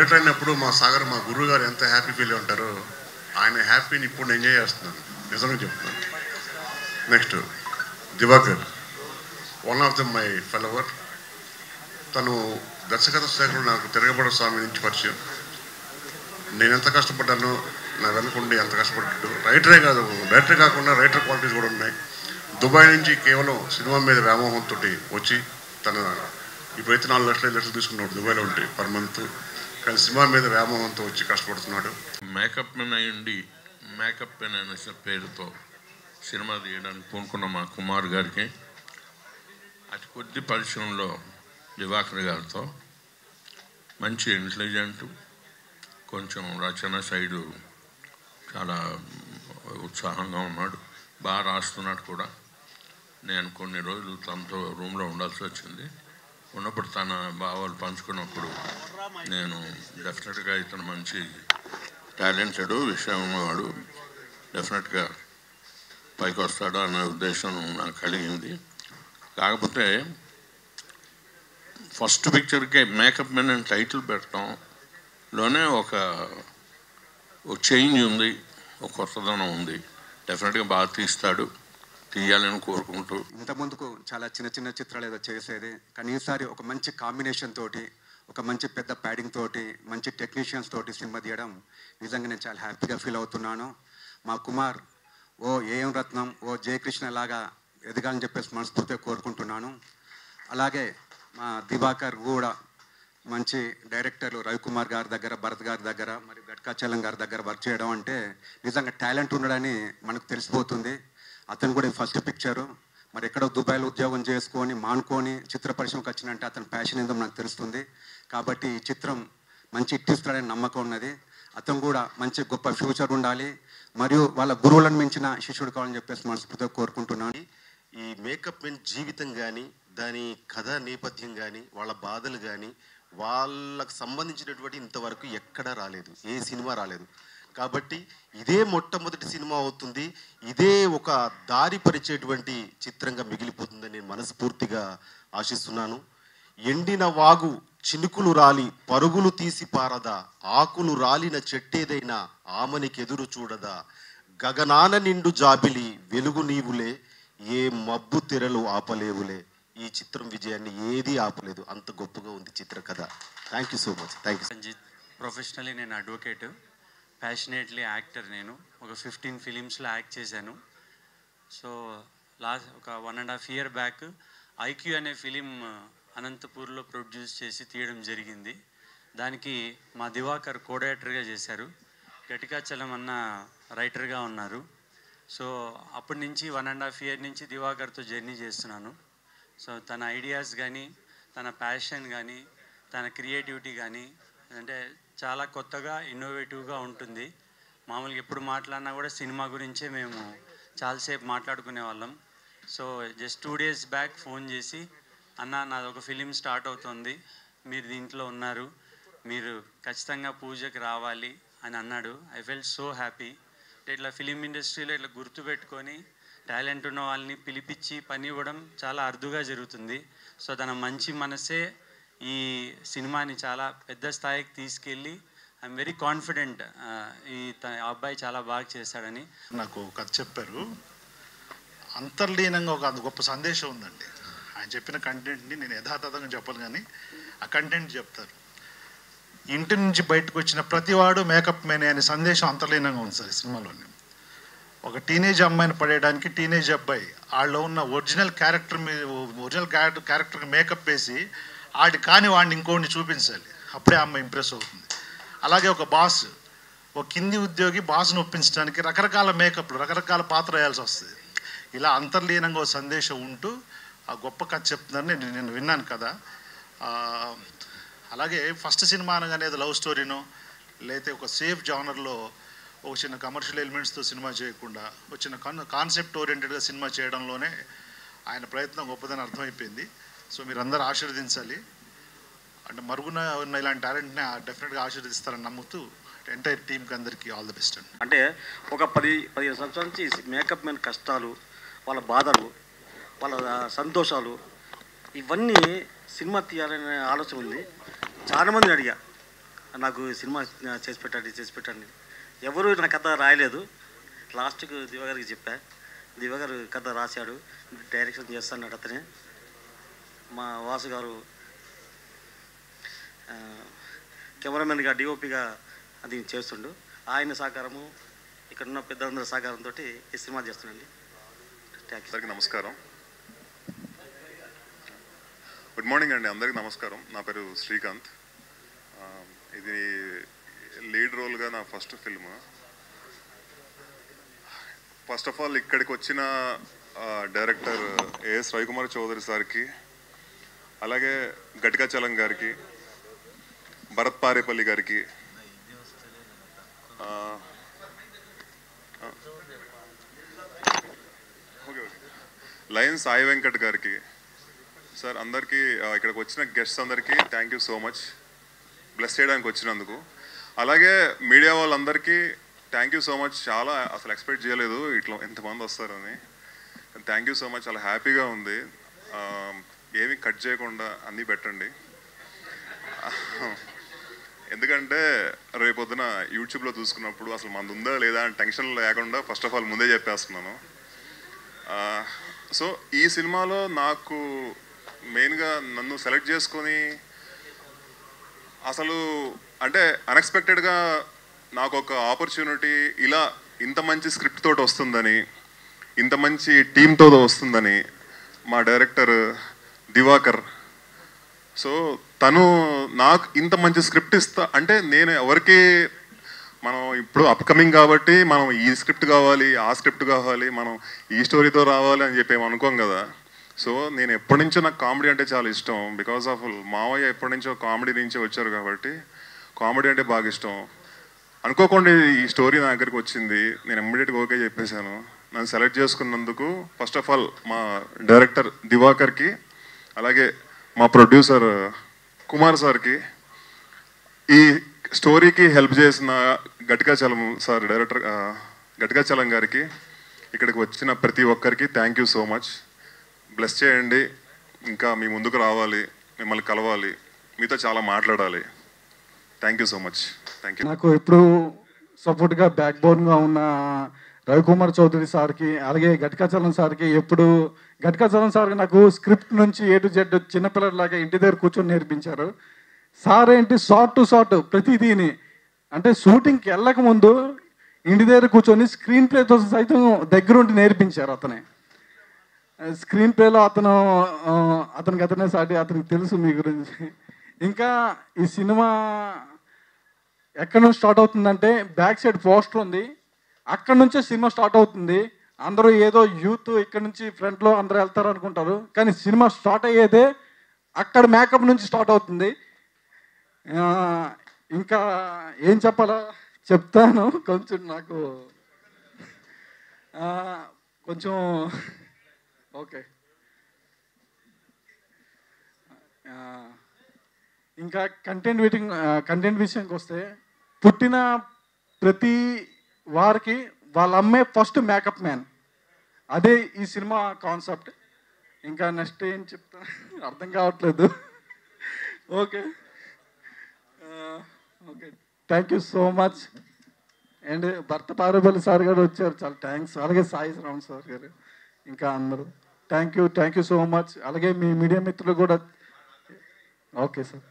Director అయినప్పుడు మా సాగర్ మా గురువు గారు ఎంత హ్యాపీ ఫీల్ ఉంటారో ఆయన హ్యాపీని ఇప్పుడు నేను ఎంజాయ్ చేస్తున్నాను, నిజంగా చెప్తున్నాను. Next Divakar, one of the my follower. తను దర్శకత్వ శాఖలో నాకు తిరగబడ స్వామి నుంచి పరిచయం. నేను ఎంత కష్టపడ్డానో నా వెనుకుండి ఎంత కష్టపడ్డాడు. రైటరే కాదు, డైరెక్టర్ కాకుండా రైటర్ క్వాలిటీస్ కూడా ఉన్నాయి. దుబాయ్ నుంచి కేవలం సినిమా మీద వ్యామోహంతో వచ్చి తన ఇప్పుడైతే 4 లక్షలు 5 లక్షలు తీసుకున్నాడు దుబాయ్లో ఉంటే పర్ మంత్, కానీ సినిమా మీద వ్యామోహంతో వచ్చి కష్టపడుతున్నాడు. మేకప్ మెన్ అయ్యుండి మేకప్ మెన్ అనే పేరుతో సినిమా తీయడానికి పూనుకున్న మా కుమార్ గారికి అతి కొద్ది పరిశ్రమలో దివాకర్ గారితో మంచి ఇంటెలిజెంట్, కొంచెం రచన సైడు చాలా ఉత్సాహంగా ఉన్నాడు, బాగా రాస్తున్నాడు కూడా. నేను కొన్ని రోజులు తనతో రూమ్లో ఉండాల్సి వచ్చింది. ఉన్నప్పుడు తన భావాలు పంచుకున్నప్పుడు నేను డెఫినెట్గా ఇతను మంచి టాలెంటెడ్ విషయం ఉన్నవాడు, డెఫినెట్గా పైకి వస్తాడు అనే ఉద్దేశం నాకు కలిగింది. కాకపోతే ఫస్ట్ పిక్చర్కి మేకప్ మెన్ అని టైటిల్ పెట్టడంలోనే ఒక చేంజ్ ఉంది, ఒక కొత్తదనం ఉంది. డెఫినెట్గా బాగా తీస్తాడు, తీయాలని కోరుకుంటూ. ఇంతకుముందుకు చాలా చిన్న చిన్న చిత్రాలు ఏదో చేసేది, కానీ ఈసారి ఒక మంచి కాంబినేషన్ తోటి, ఒక మంచి పెద్ద ప్యాడింగ్ తోటి, మంచి టెక్నీషియన్స్ తోటి సినిమా తీయడం నిజంగా నేను చాలా హ్యాపీగా ఫీల్ అవుతున్నాను. మా కుమార్ ఓ ఏఎం రత్నం, ఓ జయకృష్ణ లాగా ఎదగాలని చెప్పేసి మనస్ఫూర్తిగా కోరుకుంటున్నాను. అలాగే మా దివాకర్ కూడా మంచి డైరెక్టర్లు రవికుమార్ గారి దగ్గర, భరత్ గారి దగ్గర, మరి గట్కాచలం గారి దగ్గర వర్క్ చేయడం అంటే నిజంగా టాలెంట్ ఉండడని మనకు తెలిసిపోతుంది. అతను కూడా ఫస్ట్ పిక్చరు, మరి ఎక్కడో దుబాయ్లో ఉద్యోగం చేసుకొని మానుకొని చిత్ర పరిశ్రమకు వచ్చినంటే అతని ప్యాషన్ ఏందో నాకు తెలుస్తుంది. కాబట్టి ఈ చిత్రం మంచి ఇట్టిస్తాడని నమ్మకం ఉన్నది. అతను కూడా మంచి గొప్ప ఫ్యూచర్ ఉండాలి, మరియు వాళ్ళ గురువులను మించిన శిష్యుడు కావాలని చెప్పేసి మనస్ఫూర్తిగా కోరుకుంటున్నాను. ఈ మేకప్ మెన్ జీవితం కానీ, దాని కథ నేపథ్యం కానీ, వాళ్ళ బాధలు కానీ, వాళ్ళకు సంబంధించినటువంటి ఇంతవరకు ఎక్కడా రాలేదు, ఏ సినిమా రాలేదు. కాబట్టి ఇదే మొట్టమొదటి సినిమా అవుతుంది, ఇదే ఒక దారి పరిచేటువంటి చిత్రంగా మిగిలిపోతుందని నేను మనస్ఫూర్తిగా ఆశిస్తున్నాను. ఎండిన వాగు చినుకులు రాలి పరుగులు తీసి పారదా, ఆకులు రాలిన చెట్టేదైనా ఆమనికి ఎదురు చూడదా, గగనాన నిండు జాబిలి వెలుగు నీవులే, ఏ మబ్బు తెరలు ఆపలేవులే. ఈ చిత్రం విజయాన్ని ఏది ఆపలేదు, అంత గొప్పగా ఉంది చిత్ర కథ. Thank you so much. Thank you. Sanjit, professionally నేను అడ్వకేట్, ప్యాషనేట్లీ యాక్టర్. నేను ఒక 15 ఫిలిమ్స్లో యాక్ట్ చేశాను. సో లాస్ట్ ఒక 1.5 year బ్యాక్ ఐక్యూ అనే ఫిలిం అనంతపూర్లో ప్రొడ్యూస్ చేసి తీయడం జరిగింది. దానికి మా దివాకర్ కో డైరెక్టర్గా చేశారు, గటికాచలం అన్న రైటర్గా ఉన్నారు. సో అప్పటి నుంచి 1.5 year నుంచి దివాకర్తో జర్నీ చేస్తున్నాను. సో తన ఐడియాస్ కానీ, తన ప్యాషన్ కానీ, తన క్రియేటివిటీ కానీ అంటే చాలా కొత్తగా ఇన్నోవేటివ్గా ఉంటుంది. మామూలుగా ఎప్పుడు మాట్లాడినా కూడా సినిమా గురించే మేము చాలాసేపు మాట్లాడుకునే వాళ్ళం. So just 2 days back phone చేసి, అన్న నాది ఒక ఫిలిం స్టార్ట్ అవుతుంది, మీరు దీంట్లో ఉన్నారు, మీరు ఖచ్చితంగా పూజకి రావాలి అని అన్నాడు. I felt so happy. ఇట్లా ఫిలిం ఇండస్ట్రీలో ఇట్లా గుర్తుపెట్టుకొని టాలెంట్ ఉన్న వాళ్ళని పిలిపించి పని ఇవ్వడం చాలా అరుదుగా జరుగుతుంది. సో తన మంచి మనసే ఈ సినిమాని చాలా పెద్ద స్థాయికి తీసుకెళ్ళి ఐఎమ్ వెరీ కాన్ఫిడెంట్ ఈ అబ్బాయి చాలా బాగా చేశాడని. నాకు కథ చెప్పారు, అంతర్లీనంగా ఒక గొప్ప సందేశం ఉందండి. ఆయన చెప్పిన కంటెంట్ని నేను యథాతథంగా చెప్పాలి, కానీ ఆ కంటెంట్ చెప్తారు. ఇంటి నుంచి బయటకు వచ్చిన ప్రతివాడు మేకప్ మేనే అనే సందేశం అంతర్లీనంగా ఉంది సార్ ఈ సినిమాలోని. ఒక టీనేజ్ అమ్మాయిని పడేయడానికి టీనేజ్ అబ్బాయి వాళ్ళలో ఉన్న ఒరిజినల్ క్యారెక్టర్కి మేకప్ వేసి ఆడి కాని వాడిని ఇంకోడిని చూపించాలి, అప్పుడే అమ్మాయి ఇంప్రెస్ అవుతుంది. అలాగే ఒక బాస్, ఒక కింది ఉద్యోగి బాస్ను ఒప్పించడానికి రకరకాల మేకప్లు, రకరకాల పాత్ర వేయాల్సి వస్తుంది. ఇలా అంతర్లీనంగా ఒక సందేశం ఉంటూ ఆ గొప్ప కథ చెప్తుందని నేను విన్నాను కదా. అలాగే ఫస్ట్ సినిమా అనగానే ఏదో లవ్ స్టోరీనో లేకపోతే ఒక సేఫ్ జానర్లో ఒక చిన్న కమర్షియల్ ఎలిమెంట్స్తో సినిమా చేయకుండా వచ్చిన కాన్సెప్ట్ ఓరియంటెడ్గా సినిమా చేయడంలోనే ఆయన ప్రయత్నం గొప్పదని అర్థమైపోయింది. సో మీరు అందరూ ఆశీర్వదించాలి, అంటే మరుగున ఉన్న ఇలాంటి టాలెంట్ని డెఫినెట్గా ఆశీర్వదిస్తారని నమ్ముతూ ఎంటైర్ టీంకి అందరికీ ఆల్ ది బెస్ట్ అండి. అంటే ఒక 10-15 సంవత్సరాల నుంచి మేకప్ మెన్ కష్టాలు, వాళ్ళ బాధలు, వాళ్ళ సంతోషాలు, ఇవన్నీ సినిమా తీయాలనే ఆలోచన ఉంది. చాలామందిని అడిగా, నాకు సినిమా చేసి పెట్టండి. ఎవరు నా కథ రాయలేదు. లాస్ట్కు దివాకర్కి చెప్పా. దివాకర్ కథ రాశాడు, డైరెక్షన్ చేస్తాడు అతనే. మా వాసు గారు కెమెరామెన్గా డిఓపిగా అది చేస్తుండు. ఆయన సహకారము, ఇక్కడ ఉన్న పెద్దలందరి సహకారంతో ఈ సినిమా చేస్తుండండి. Thank you. అందరికీ నమస్కారం. గుడ్ మార్నింగ్ అండి, అందరికీ నమస్కారం. నా పేరు శ్రీకాంత్. ఇది లీడ్ రోల్గా నా first film. First of all ఇక్కడికి వచ్చిన డైరెక్టర్ ఏఎస్ రవికుమార్ చౌదరి సార్కి, అలాగే గట్టికాచలం గారికి, భరత్ పారేపల్లి గారికి, లయన్ సాయి వెంకట్ గారికి, సార్ అందరికీ, ఇక్కడికి వచ్చిన గెస్ట్స్ అందరికీ thank you so much, bless చేయడానికి వచ్చినందుకు. అలాగే మీడియా వాళ్ళందరికీ థ్యాంక్ యూ సో మచ్. చాలా అసలు ఎక్స్పెక్ట్ చేయలేదు ఇట్లా ఎంతమంది వస్తారని. Thank you so much. చాలా హ్యాపీగా ఉంది. ఏమీ కట్ చేయకుండా అన్నీ పెట్టండి. ఎందుకంటే రేపొద్దున యూట్యూబ్లో చూసుకున్నప్పుడు అసలు మంది ఉందా లేదా అని టెన్షన్ లేకుండా ఫస్ట్ ఆఫ్ ఆల్ ముందే చెప్పేస్తున్నాను. సో ఈ సినిమాలో నాకు మెయిన్గా నన్ను సెలెక్ట్ చేసుకొని అసలు అంటే అన్ఎక్స్పెక్టెడ్గా నాకు ఒక ఆపర్చునిటీ ఇలా ఇంత మంచి స్క్రిప్ట్ తోటి వస్తుందని, ఇంత మంచి టీంతో వస్తుందని మా డైరెక్టర్ దివాకర్, సో తను నాకు ఇంత మంచి స్క్రిప్ట్ ఇస్తా అంటే నేను ఎవరికి, మనం ఇప్పుడు అప్కమింగ్ కాబట్టి మనం ఈ స్క్రిప్ట్ కావాలి, ఆ స్క్రిప్ట్ కావాలి, మనం ఈ స్టోరీతో రావాలి అని చెప్పి ఏమి అనుకోం కదా. సో నేను ఎప్పటి నుంచో నాకు కామెడీ అంటే చాలా ఇష్టం. బికాస్ ఆఫ్ మావయ్య ఎప్పటి నుంచో కామెడీ నుంచే వచ్చారు కాబట్టి కామెడీ అంటే బాగా ఇష్టం. అనుకోకుండా ఈ స్టోరీ నా దగ్గరికి వచ్చింది. నేను ఇమ్మీడియట్గా ఓకే చెప్పేశాను. నన్ను సెలెక్ట్ చేసుకున్నందుకు ఫస్ట్ ఆఫ్ ఆల్ మా డైరెక్టర్ దివాకర్కి, అలాగే మా ప్రొడ్యూసర్ కుమార్ సార్కి, ఈ స్టోరీకి హెల్ప్ చేసిన గట్టికాచలం సార్, డైరెక్టర్ గట్టికాచలం గారికి, ఇక్కడికి వచ్చిన ప్రతి ఒక్కరికి thank you so much. Bless చేయండి. ఇంకా మీ ముందుకు రావాలి, మిమ్మల్ని కలవాలి, మీతో చాలా మాట్లాడాలి. Thank you so much. Thank you. నాకు ఇప్పుడు సపోర్ట్గా బ్యాక్ బోన్గా ఉన్న రవికుమార్ చౌదరి సార్కి, అలాగే గట్టికాచలం సార్కి, ఎప్పుడు గట్టికాచలం సార్కి నాకు స్క్రిప్ట్ నుంచి A to Z చిన్నపిల్లలాగా ఇంటి దగ్గర కూర్చొని నేర్పించారు. సార్ ఏంటి షార్ట్ టు షార్ట్ ప్రతిదీని, అంటే షూటింగ్కి వెళ్ళక ముందు ఇంటి దగ్గర కూర్చొని స్క్రీన్ ప్లేతో సైతం దగ్గరుండి నేర్పించారు. అతనే స్క్రీన్ ప్లేలో అతనికి అతనే సాటి, అతనికి తెలుసు మీ గురించి. ఇంకా ఈ సినిమా ఎక్కడి నుంచి స్టార్ట్ అవుతుందంటే బ్యాక్ సైడ్ పోస్టర్ ఉంది, అక్కడ నుంచే సినిమా స్టార్ట్ అవుతుంది. అందరూ ఏదో యూత్ ఇక్కడ నుంచి ఫ్రంట్లో అందరూ వెళ్తారు అనుకుంటారు, కానీ సినిమా స్టార్ట్ అయ్యేదే అక్కడ మేకప్ నుంచి స్టార్ట్ అవుతుంది. ఇంకా ఏం చెప్పాలా చెప్తాను. కొంచెం నాకు కొంచెం ఓకే. ఇంకా కంటెంట్ విషయానికి వస్తే, పుట్టిన ప్రతి వారికి వాళ్ళ అమ్మే ఫస్ట్ మేకప్ మ్యాన్. అదే ఈ సినిమా కాన్సెప్ట్. ఇంకా నెక్స్ట్ ఏం చెప్తా అర్థం కావట్లేదు. Okay okay, thank you so much. And భర్త పారేపల్లి సార్ గారు వచ్చారు, చాలా థ్యాంక్స్. అలాగే సాయి శ్రావణ్ సార్ గారు, ఇంకా అందరూ థ్యాంక్ యూ సో మచ్. అలాగే మీ మీడియా మిత్రులు కూడా. Okay sir.